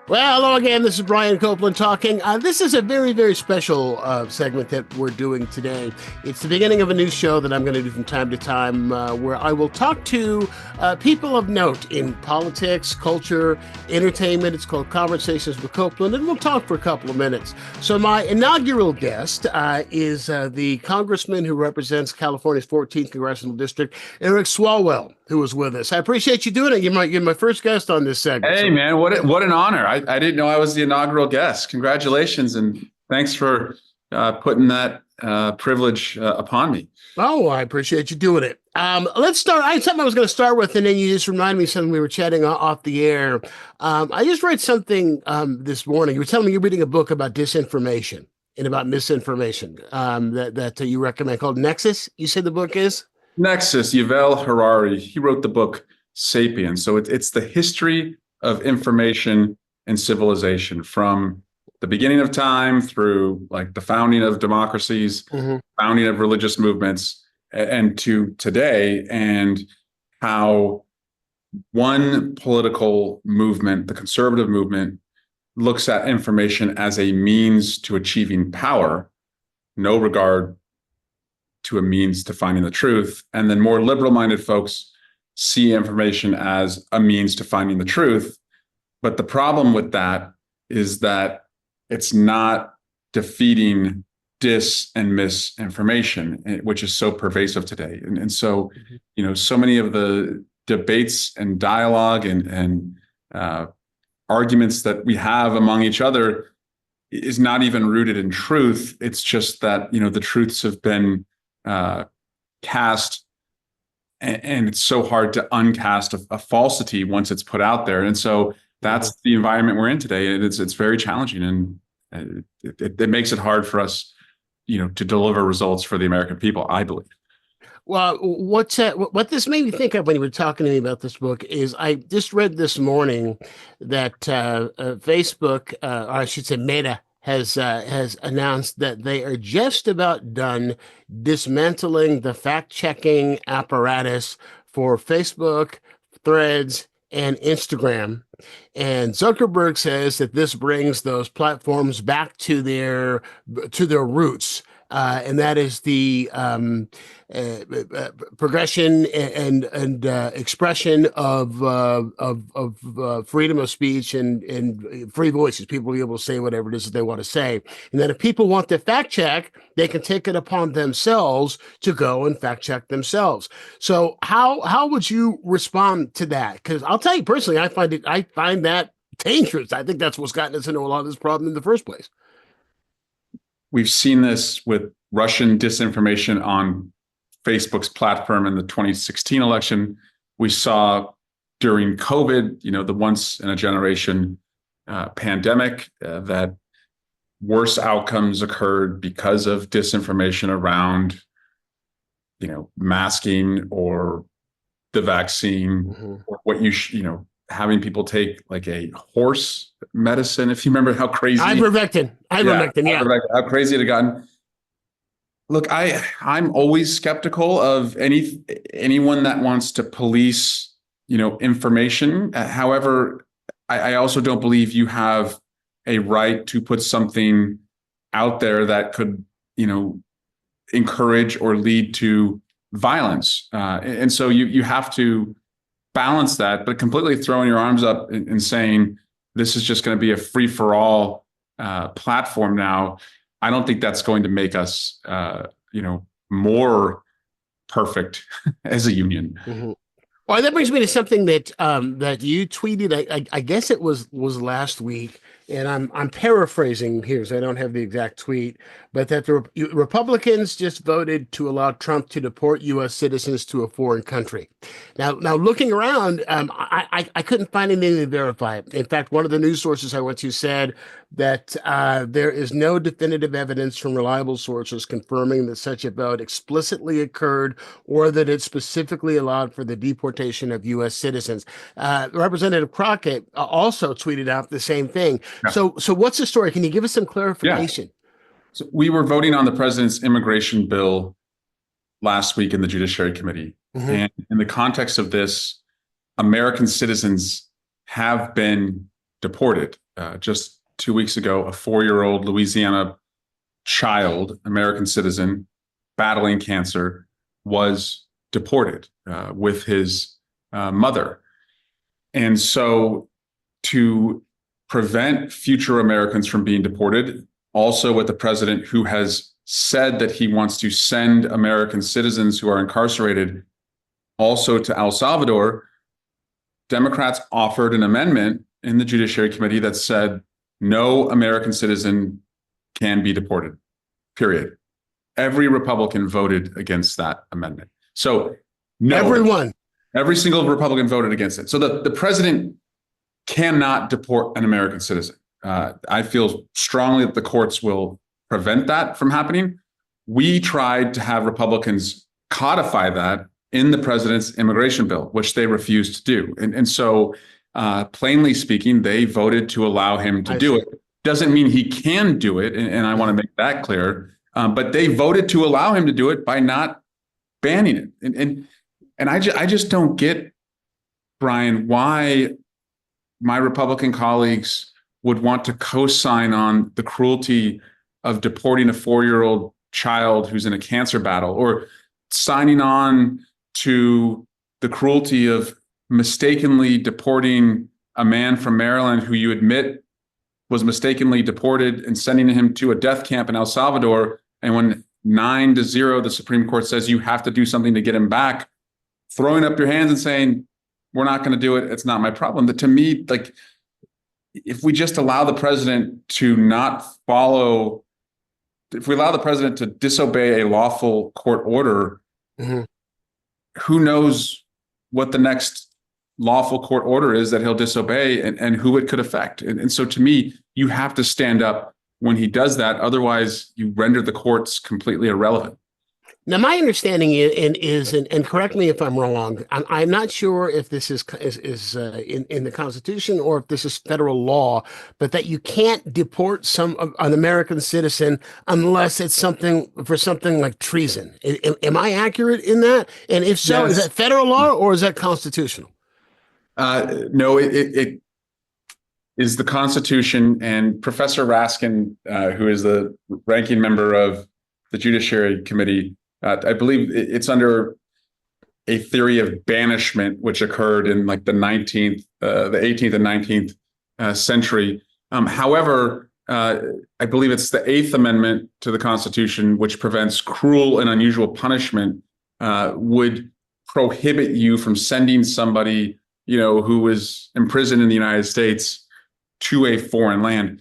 Well, hello again. This is Brian Copeland talking. This is a very, very special segment that we're doing today. It's the beginning of a new show that I'm going to do from time to time where I will talk to people of note in politics, culture, entertainment. It's called Conversations with Copeland, and we'll talk for a couple of minutes. So my inaugural guest is the congressman who represents California's 14th Congressional District, Eric Swalwell, who is with us. I appreciate you doing it. You're my first guest on this segment. Hey, man, what an honor. I didn't know I was the inaugural guest. Congratulations, and thanks for putting that privilege upon me. Oh, I appreciate you doing it. Let's start. I had something I was going to start with, and then you just reminded me of something we were chatting off the air. I just read something this morning. You were telling me you're reading a book about disinformation and about misinformation that you recommend called Nexus. You said the book is? Nexus, Yuval Harari. He wrote the book Sapiens. So it's the history of information and civilization from the beginning of time through like the founding of democracies, founding of religious movements, and to today, and how one political movement, the conservative movement, looks at information as a means to achieving power, no regard to a means to finding the truth. And then more liberal-minded folks see information as a means to finding the truth. But the problem with that is that it's not defeating dis and misinformation, which is so pervasive today. And so, so many of the debates and dialogue and arguments that we have among each other is not even rooted in truth. It's just that, the truths have been cast, and it's so hard to uncast a falsity once it's put out there. And so that's the environment we're in today. And it's very challenging, and it makes it hard for us, to deliver results for the American people, I believe. Well, what this made me think of when you were talking to me about this book is I just read this morning that Facebook, or I should say Meta, has announced that they are just about done dismantling the fact-checking apparatus for Facebook, Threads, and Instagram. And Zuckerberg says that this brings those platforms back to their roots. And that is the progression and expression of freedom of speech and free voices. People will be able to say whatever it is that they want to say. And then if people want to fact check, they can take it upon themselves to go and fact check themselves. So how would you respond to that? Because I'll tell you personally, I find that dangerous. I think that's what's gotten us into a lot of this problem in the first place. We've seen this with Russian disinformation on Facebook's platform in the 2016 election. We saw during COVID, the once in a generation pandemic, that worse outcomes occurred because of disinformation around, masking or the vaccine, or what having people take like a horse medicine. If you remember how crazy ivermectin, how crazy it had gotten. Look, I'm always skeptical of anyone that wants to police, information. However, I also don't believe you have a right to put something out there that could, encourage or lead to violence. And so you have to balance that, but completely throwing your arms up and saying this is just going to be a free-for-all platform now, I don't think that's going to make us more perfect as a union. Well, that brings me to something that that you tweeted. I guess it was last week, and I'm paraphrasing here, so I don't have the exact tweet. But that the Republicans just voted to allow Trump to deport U.S. citizens to a foreign country. Now looking around, I couldn't find anything to verify it. In fact, one of the news sources I went to said that there is no definitive evidence from reliable sources confirming that such a vote explicitly occurred or that it specifically allowed for the deportation of U.S. citizens. Representative Crockett also tweeted out the same thing. Yeah. So what's the story? Can you give us some clarification? Yeah. So we were voting on the president's immigration bill last week in the Judiciary Committee. And in the context of this, American citizens have been deported. just 2 weeks ago, a 4-year-old Louisiana child, American citizen, battling cancer, was deported with his mother. And so to prevent future Americans from being deported, also with the president who has said that he wants to send American citizens who are incarcerated also to El Salvador, Democrats offered an amendment in the Judiciary Committee that said no American citizen can be deported, period. Every Republican voted against that amendment. So no, every single Republican voted against it. So the president cannot deport an American citizen. I feel strongly that the courts will prevent that from happening. We tried to have Republicans codify that in the president's immigration bill, which they refused to do. And so, plainly speaking, they voted to allow him to do it. Doesn't mean he can do it, and I want to make that clear. But they voted to allow him to do it by not banning it. And I just don't get, Brian, why my Republican colleagues would want to co-sign on the cruelty of deporting a 4-year-old child who's in a cancer battle, or signing on to the cruelty of mistakenly deporting a man from Maryland who you admit was mistakenly deported and sending him to a death camp in El Salvador. And when 9-0, the Supreme Court says you have to do something to get him back, throwing up your hands and saying, we're not going to do it. It's not my problem. That, to me, like, if we just allow the president to not follow, if we allow the president to disobey a lawful court order, who knows what the next lawful court order is that he'll disobey, and who it could affect. And so, to me, you have to stand up when he does that. Otherwise, you render the courts completely irrelevant. Now, my understanding is, and correct me if I'm wrong, I'm not sure if this is in the Constitution or if this is federal law, but that you can't deport an American citizen unless it's something like treason. Am I accurate in that? And if so, yes. Is that federal law or is that constitutional? No, it is the Constitution. And Professor Raskin, who is the ranking member of the Judiciary Committee, I believe it's under a theory of banishment, which occurred in like the 18th and 19th century. However, I believe it's the 8th Amendment to the Constitution, which prevents cruel and unusual punishment, would prohibit you from sending somebody, who was imprisoned in the United States to a foreign land.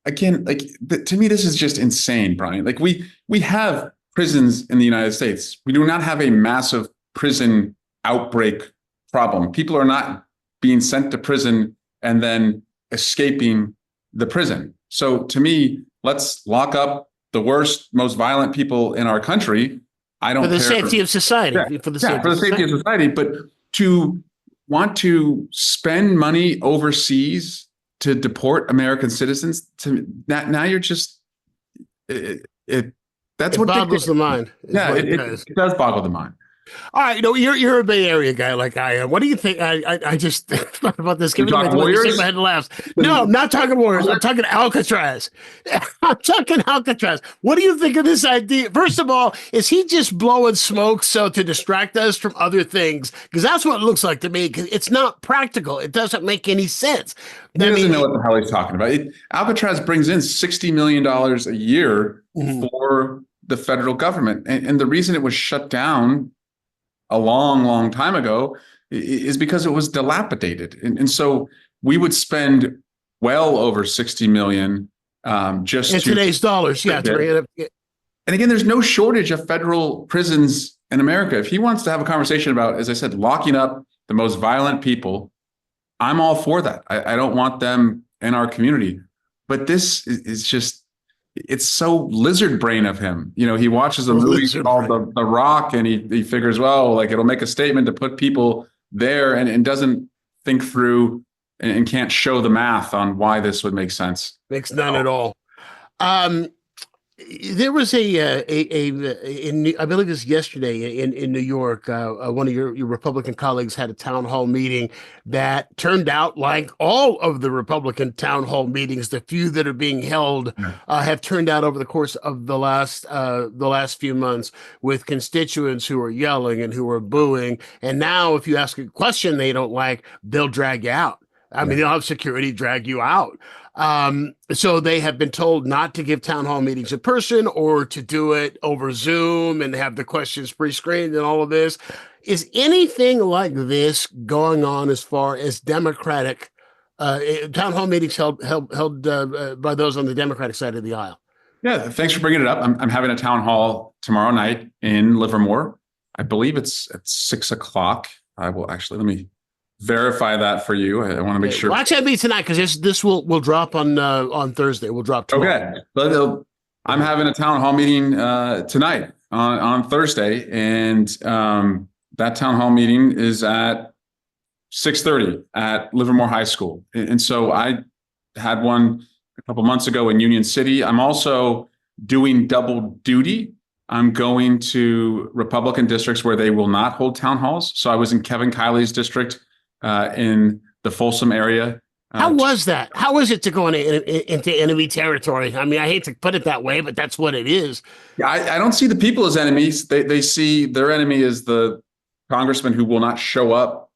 Again, to me, this is just insane, Brian. Like, we have prisons in the United States. We do not have a massive prison outbreak problem. People are not being sent to prison and then escaping the prison. So, to me, let's lock up the worst, most violent people in our country. I don't care. For the safety of society. Yeah, for the safety of society. But to want to spend money overseas to deport American citizens, now you're just that's what boggles the mind. Yeah, it does boggle the mind. All right, you're a Bay Area guy like I am. What do you think? I just thought about this. You talking Warriors? My head laughs. No, I'm not talking Warriors. I'm talking Alcatraz. I'm talking Alcatraz. What do you think of this idea? First of all, is he just blowing smoke to distract us from other things? Because that's what it looks like to me. Because it's not practical. It doesn't make any sense. He doesn't know what the hell he's talking about. Alcatraz brings in $60 million a year for the federal government, and the reason it was shut down a long, long time ago is because it was dilapidated. And so we would spend well over 60 million just in today's dollars. Yeah. And again, there's no shortage of federal prisons in America. If he wants to have a conversation about, as I said, locking up the most violent people, I'm all for that. I don't want them in our community. But this is just, it's so lizard brain of him. He watches a movie called The Rock, and he figures, well, like, it'll make a statement to put people there, and doesn't think through and can't show the math on why this would make sense. Makes none at all. There was I believe it was yesterday in New York. One of your Republican colleagues had a town hall meeting that turned out like all of the Republican town hall meetings. The few that are being held Yeah. have turned out over the course of the last few months with constituents who are yelling and who are booing. And now, if you ask a question they don't like, they'll drag you out. I mean, Yeah. they'll have security drag you out. So they have been told not to give town hall meetings in person or to do it over Zoom and have the questions pre-screened and all of this. Is anything like this going on as far as Democratic town hall meetings held by those on the Democratic side of the aisle? Yeah, thanks for bringing it up. I'm having a town hall tomorrow night in Livermore. I believe it's at 6 o'clock. I will actually, let me verify that for you. I want to make sure. Watch that be tonight because this will drop on Thursday. We'll drop tomorrow. Okay, but I'm having a town hall meeting tonight on Thursday, and that town hall meeting is at 6:30 at Livermore High School. And so I had one a couple months ago in Union City. I'm also doing double duty. I'm going to Republican districts where they will not hold town halls. So I was in Kevin Kiley's district in the Folsom area. How was that? How was it to go into enemy territory? I mean, I hate to put it that way, but that's what it is. I don't see the people as enemies. They see their enemy as the congressman who will not show up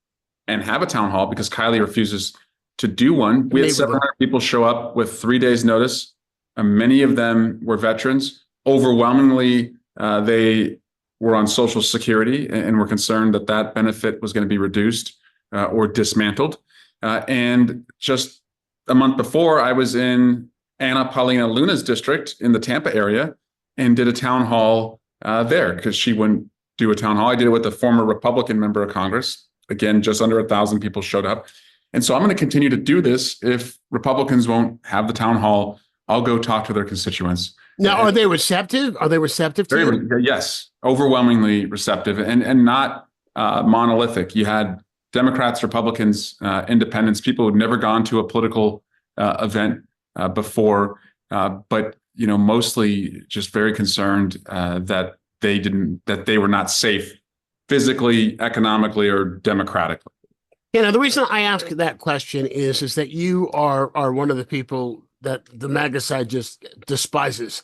and have a town hall because Kiley refuses to do one. We had 700 people show up with 3 days notice. Many of them were veterans. Overwhelmingly, they were on Social Security and were concerned that that benefit was going to be reduced or dismantled. And just a month before, I was in Anna Paulina Luna's district in the Tampa area and did a town hall there because she wouldn't do a town hall. I did it with a former Republican member of Congress. Again, just under 1,000 people showed up. And so I'm going to continue to do this. If Republicans won't have the town hall, I'll go talk to their constituents. Now, are they receptive? Are they receptive to you? Yes, overwhelmingly receptive and not monolithic. You had Democrats, Republicans, independents, people who'd never gone to a political event before, but mostly just very concerned that they were not safe physically, economically, or democratically. The reason I ask that question is that you are one of the people that the MAGA side just despises.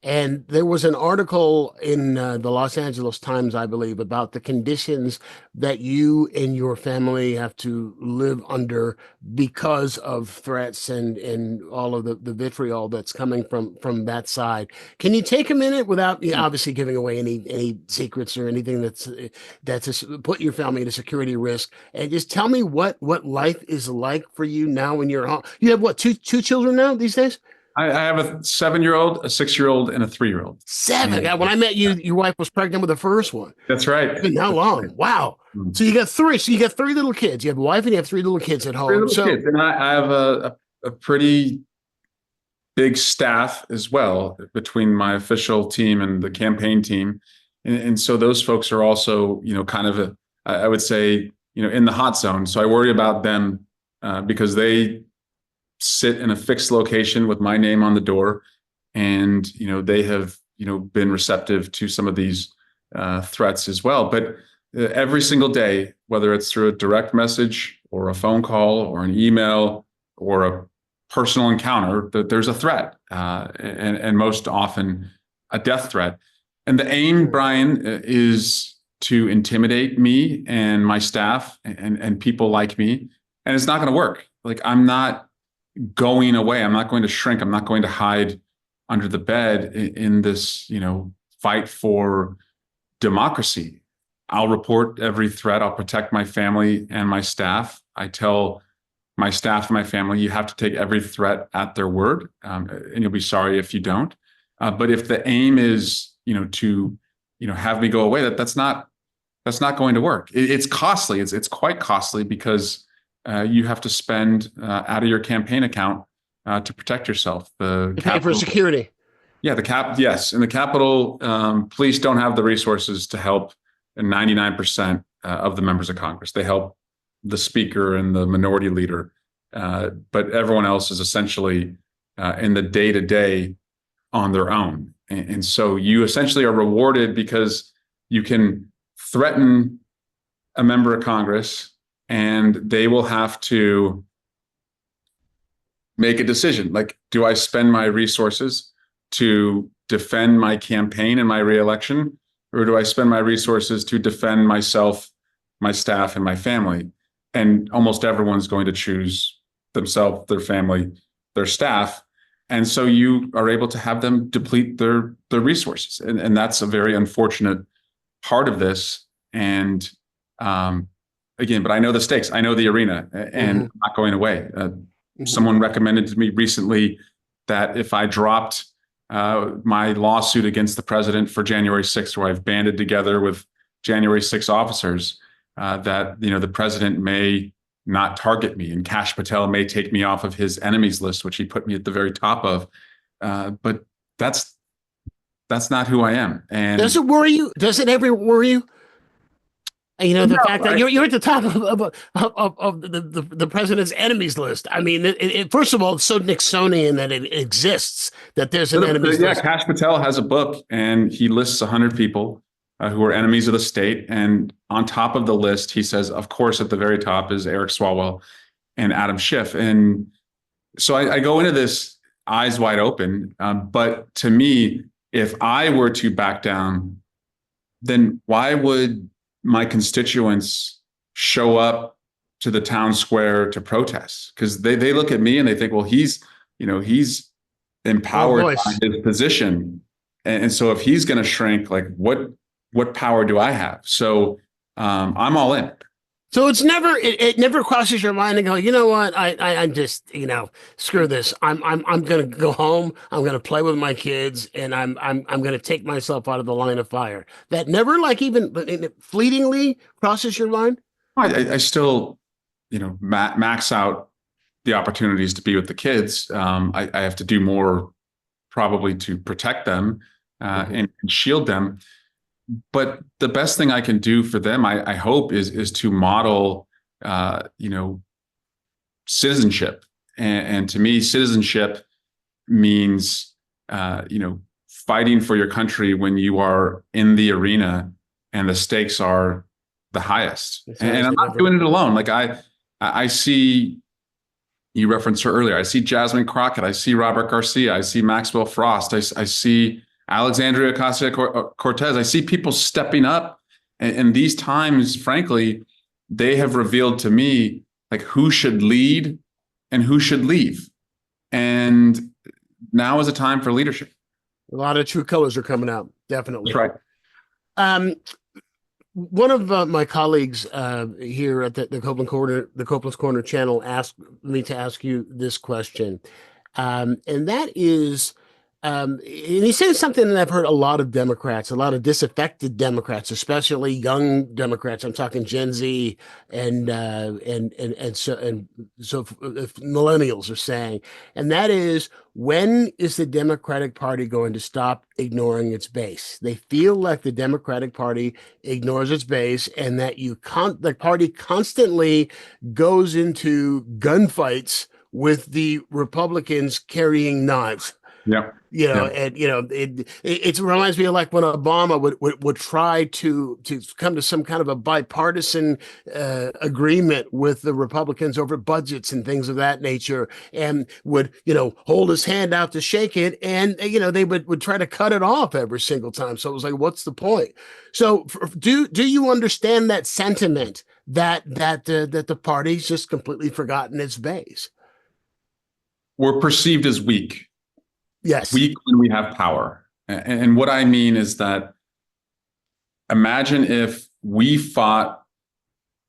And there was an article in the Los Angeles Times, I believe, about the conditions that you and your family have to live under because of threats and all of the vitriol that's coming from that side. Can you take a minute without obviously giving away any secrets or anything that's put your family at a security risk, and just tell me what life is like for you now when you're home? You have what, two children now these days? I have a 7-year-old, a 6-year-old, and a 3-year-old. 7. When I met you, your wife was pregnant with the first one. That's right. It's been how long? Wow. So you got 3. So you got 3 little kids. You have a wife and you have 3 little kids at home. 3 little kids. And I have a pretty big staff as well between my official team and the campaign team. And so those folks are also, kind of I would say, in the hot zone. So I worry about them because they sit in a fixed location with my name on the door, and they have been receptive to some of these threats as well. But every single day, whether it's through a direct message or a phone call or an email or a personal encounter, that there's a threat, and most often a death threat. And the aim, Brian, is to intimidate me and my staff and people like me, and it's not going to work. Like, I'm not going away. I'm not going to shrink. I'm not going to hide under the bed in this, fight for democracy. I'll report every threat. I'll protect my family and my staff. I tell my staff and my family, you have to take every threat at their word, and you'll be sorry if you don't. But if the aim is, to, have me go away, that's not going to work. It's costly. It's quite costly because you have to spend out of your campaign account to protect yourself. The pay for security. Yeah, yes, and the Capitol police don't have the resources to help 99% of the members of Congress. They help the speaker and the minority leader, but everyone else is essentially in the day-to-day on their own. And so you essentially are rewarded because you can threaten a member of Congress and they will have to make a decision. Like, do I spend my resources to defend my campaign and my reelection, or do I spend my resources to defend myself, my staff, and my family? And almost everyone's going to choose themselves, their family, their staff. And so you are able to have them deplete their resources. And that's a very unfortunate part of this. And again, but I know the stakes. I know the arena, and I'm not going away. Someone recommended to me recently that if I dropped my lawsuit against the president for January 6th, where I've banded together with January 6 officers, that the president may not target me, and Kash Patel may take me off of his enemies list, which he put me at the very top of. But that's not who I am. And does it worry you? Does it ever worry you? The fact that you're at the top of the president's enemies list. I mean, first of all, it's so Nixonian that it exists, that there's an enemies list. Yeah, Kash Patel has a book, and he lists 100 people who are enemies of the state. And on top of the list, he says, of course, at the very top is Eric Swalwell and Adam Schiff. And so I go into this eyes wide open. But to me, if I were to back down, then why would my constituents show up to the town square to protest? Because they look at me and they think, well, he's empowered by his position. And so if he's going to shrink, like what power do I have? So I'm all in. So it never crosses your mind to go, you know what? I just, screw this. I'm going to go home. I'm going to play with my kids, and I'm going to take myself out of the line of fire. That never, like, even fleetingly crosses your mind? I still, max out the opportunities to be with the kids. I have to do more probably to protect them and shield them. But the best thing I can do for them, I hope, is to model, citizenship. And to me, citizenship means, fighting for your country when you are in the arena and the stakes are the highest. And I'm not doing it alone. Like I see, you referenced her earlier, I see Jasmine Crockett, I see Robert Garcia, I see Maxwell Frost, I see Alexandria Ocasio-Cortez. I see people stepping up, and these times, frankly, they have revealed to me like who should lead and who should leave. And now is a time for leadership. A lot of true colors are coming out, definitely. That's right. One of my colleagues here at the Copeland's Corner channel asked me to ask you this question, and that is. And he said something that I've heard a lot of Democrats, a lot of disaffected Democrats, especially young Democrats. I'm talking Gen Z and so millennials are saying, and that is, when is the Democratic Party going to stop ignoring its base? They feel like the Democratic Party ignores its base, and that the party constantly goes into gunfights with the Republicans carrying knives. Yeah. And it reminds me of like when Obama would try to come to some kind of a bipartisan agreement with the Republicans over budgets and things of that nature, and would hold his hand out to shake it, and they would try to cut it off every single time. So it was like, what's the point? So do you understand that sentiment that the party's just completely forgotten its base? We're perceived as weak. Yes. Weak when we have power. And what I mean is that imagine if we fought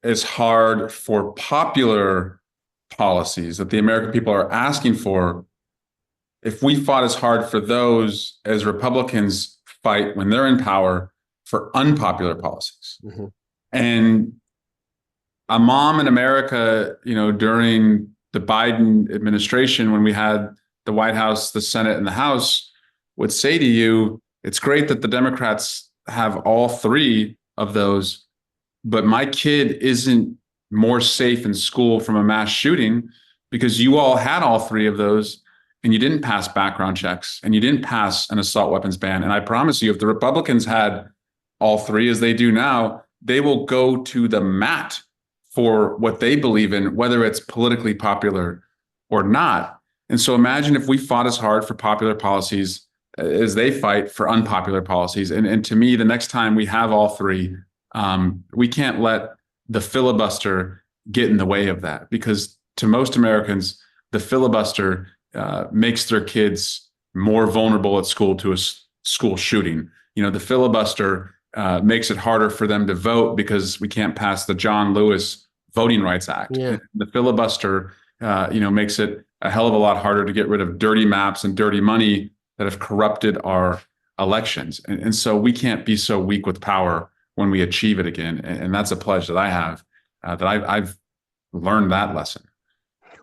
as hard for popular policies that the American people are asking for, if we fought as hard for those as Republicans fight when they're in power for unpopular policies. And a mom in America, during the Biden administration, when we had the White House, the Senate, and the House, would say to you, it's great that the Democrats have all three of those, but my kid isn't more safe in school from a mass shooting because you all had all three of those, and you didn't pass background checks and you didn't pass an assault weapons ban. And I promise you, if the Republicans had all three as they do now, they will go to the mat for what they believe in, whether it's politically popular or not. And so imagine if we fought as hard for popular policies as they fight for unpopular policies. And to me, the next time we have all three, we can't let the filibuster get in the way of that, because to most Americans, the filibuster makes their kids more vulnerable at school to a school shooting. The filibuster makes it harder for them to vote because we can't pass the John Lewis Voting Rights Act. Yeah. The filibuster, makes it a hell of a lot harder to get rid of dirty maps and dirty money that have corrupted our elections. And so we can't be so weak with power when we achieve it again. And that's a pledge that I have, that I've learned that lesson.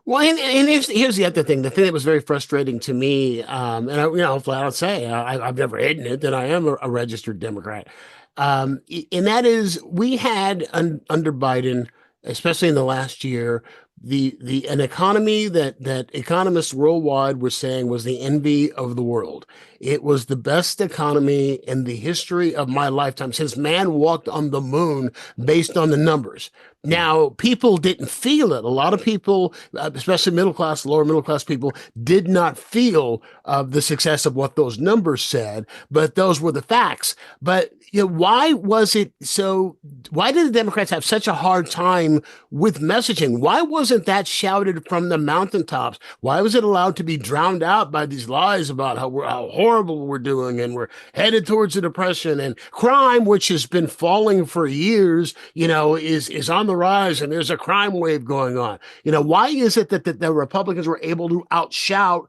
Well, and here's the other thing. The thing that was very frustrating to me, and I'll flat out say, I've never hidden it, that I am a registered Democrat. And that is, we had under Biden, especially in the last year, an economy that economists worldwide were saying was the envy of the world. It was the best economy in the history of my lifetime since man walked on the moon, based on the numbers. Now, people didn't feel it. A lot of people, especially middle class, lower middle class people, did not feel the success of what those numbers said, but those were the facts. But why was it so? Why did the Democrats have such a hard time with messaging? Why wasn't that shouted from the mountaintops? Why was it allowed to be drowned out by these lies about how horrible we're doing and we're headed towards a depression, and crime, which has been falling for years, is on the rise, and there's a crime wave going on. Why is it that the Republicans were able to outshout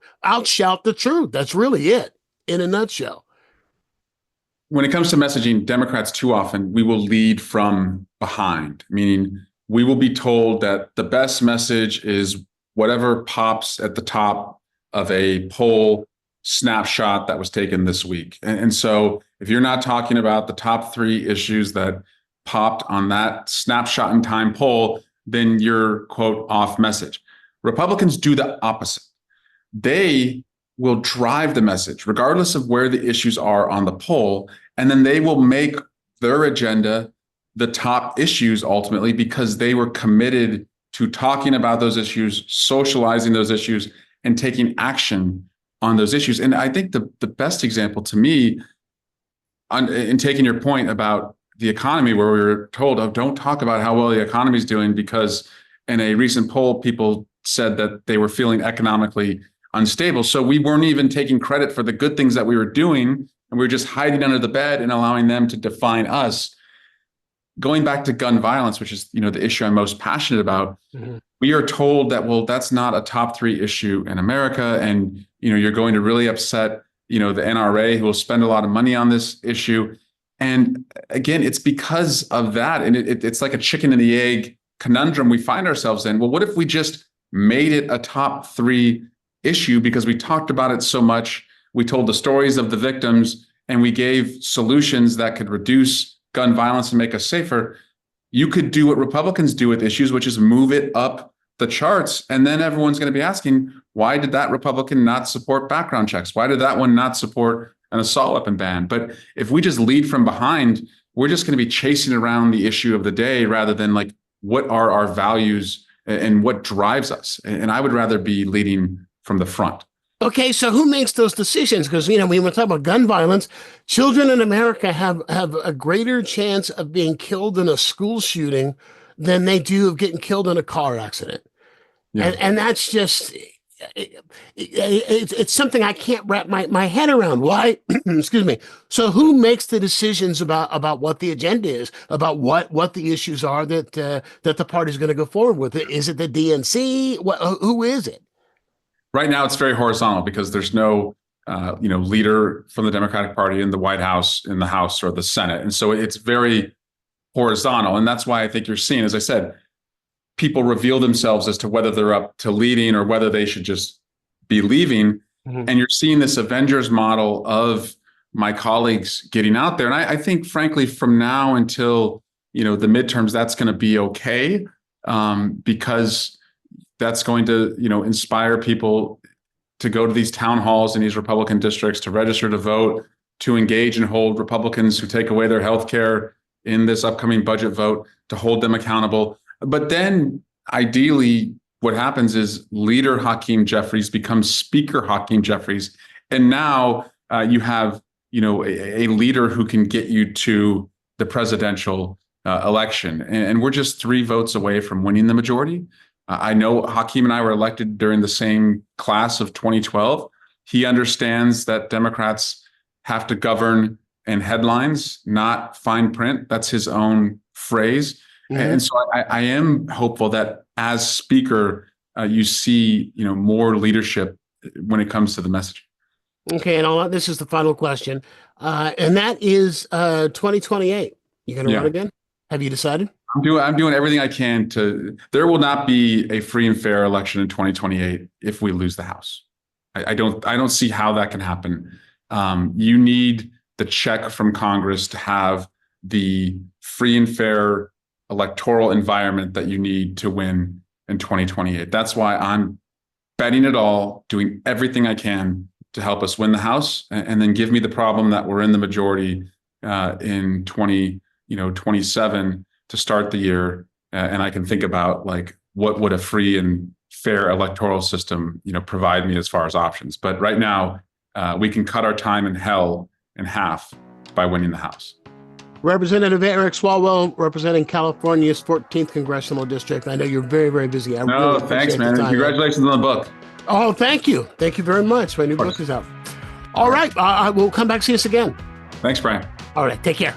the truth? That's really it in a nutshell. When it comes to messaging, Democrats too often, we will lead from behind, meaning we will be told that the best message is whatever pops at the top of a poll snapshot that was taken this week. And so if you're not talking about the top three issues that popped on that snapshot in time poll, then you're, quote, off message. Republicans do the opposite. They will drive the message regardless of where the issues are on the poll, and then they will make their agenda the top issues ultimately, because they were committed to talking about those issues, socializing those issues, and taking action on those issues. And I think the best example to me, in taking your point about the economy, where we were told, oh, don't talk about how well the economy is doing, because in a recent poll, people said that they were feeling economically unstable. So we weren't even taking credit for the good things that we were doing, and we were just hiding under the bed and allowing them to define us. Going back to gun violence, which is the issue I'm most passionate about, we are told that, well, that's not a top three issue in America, and you're going to really upset the NRA, who will spend a lot of money on this issue. And again, it's because of that, and it's like a chicken and the egg conundrum we find ourselves in. Well, what if we just made it a top three issue because we talked about it so much, we told the stories of the victims, and we gave solutions that could reduce gun violence and make us safer? You could do what Republicans do with issues, which is move it up the charts. And then everyone's going to be asking, why did that Republican not support background checks? Why did that one not support an assault weapon ban? But if we just lead from behind, we're just going to be chasing around the issue of the day rather than like, what are our values and what drives us? And I would rather be leading from the front. Okay, so who makes those decisions? Because, when we talk about gun violence, children in America have a greater chance of being killed in a school shooting than they do of getting killed in a car accident. Yeah. And that's just, it's something I can't wrap my head around. Why? Excuse me. So who makes the decisions about what the agenda is, about what the issues are that the party's going to go forward with? Is it the DNC? Who is it? Right now, it's very horizontal because there's no, leader from the Democratic Party in the White House, in the House, or the Senate. And so it's very horizontal. And that's why I think you're seeing, as I said, people reveal themselves as to whether they're up to leading or whether they should just be leaving. Mm-hmm. And you're seeing this Avengers model of my colleagues getting out there. And I think, frankly, from now until, the midterms, that's going to be okay, because that's going to, inspire people to go to these town halls in these Republican districts, to register to vote, to engage and hold Republicans who take away their health care in this upcoming budget vote, to hold them accountable. But then ideally, what happens is leader Hakeem Jeffries becomes Speaker Hakeem Jeffries. And now you have, a leader who can get you to the presidential election. And we're just 3 votes away from winning the majority. I know Hakeem and I were elected during the same class of 2012. He understands that Democrats have to govern in headlines, not fine print. That's his own phrase. Mm-hmm. And so I am hopeful that as Speaker, you see, more leadership when it comes to the message. Okay, and this is the final question, and that is 2028. You going to run again? Have you decided? I'm doing everything I can to. There will not be a free and fair election in 2028 if we lose the House. I don't see how that can happen. You need the check from Congress to have the free and fair electoral environment that you need to win in 2028. That's why I'm betting it all, doing everything I can to help us win the House, and then give me the problem that we're in the majority in 2027 to start the year, and I can think about like what would a free and fair electoral system provide me as far as options. But right now, we can cut our time in hell in half by winning the House. Representative Eric Swalwell, representing California's 14th Congressional District. I know you're very, very busy. Thanks, man. Congratulations on the book. Oh, thank you. Thank you very much. My new book is out. All right. I will come back, see us again. Thanks, Brian. All right. Take care.